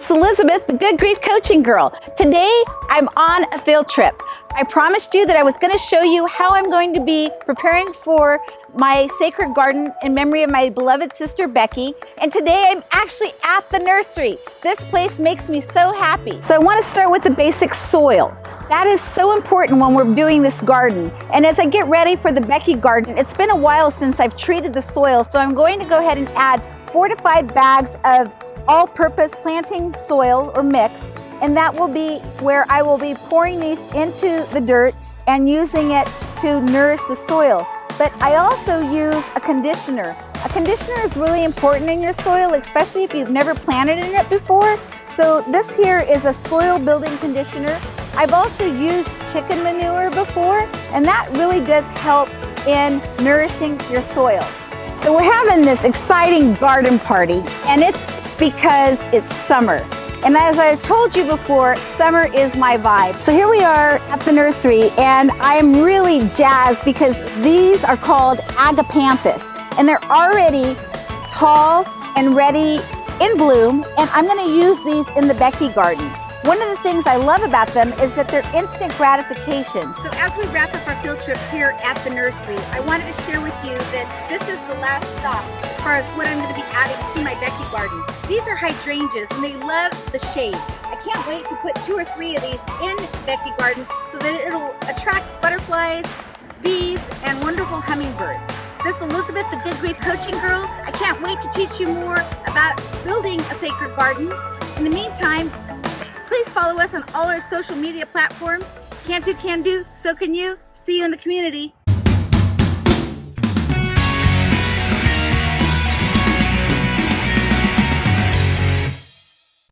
it's Elizabeth, the Good Grief Coaching Girl. Today, I'm on a field trip. I promised you that I was going to show you how I'm going to be preparing for my sacred garden in memory of my beloved sister, Becky. And today, I'm actually at the nursery. This place makes me so happy. So I want to start with the basic soil. That is so important when we're doing this garden. And as I get ready for the Becky garden, it's been a while since I've treated the soil, so I'm going to go ahead and add 4 to 5 bags of all-purpose planting soil or mix, and that will be where I will be pouring these into the dirt and using it to nourish the soil. But I also use a conditioner. A conditioner is really important in your soil, especially if you've never planted in it before. So this here is a soil building conditioner. I've also used chicken manure before, and that really does help in nourishing your soil. So we're having this exciting garden party, and it's because it's summer. And as I told you before, summer is my vibe. So here we are at the nursery, and I'm really jazzed because these are called agapanthus, and they're already tall and ready in bloom, and I'm gonna use these in the Becky garden. One of the things I love about them is that they're instant gratification. So as we wrap up our field trip here at the nursery, I wanted to share with you that this is the last stop as far as what I'm going to be adding to my Becky garden. These are hydrangeas and they love the shade. I can't wait to put 2 or 3 of these in Becky garden so that it'll attract butterflies, bees, and wonderful hummingbirds. This is Elizabeth, the Good Grief Coaching Girl. I can't wait to teach you more about building a sacred garden. In the meantime, please follow us on all our social media platforms. Can't do, can do, so can you. See you in the community.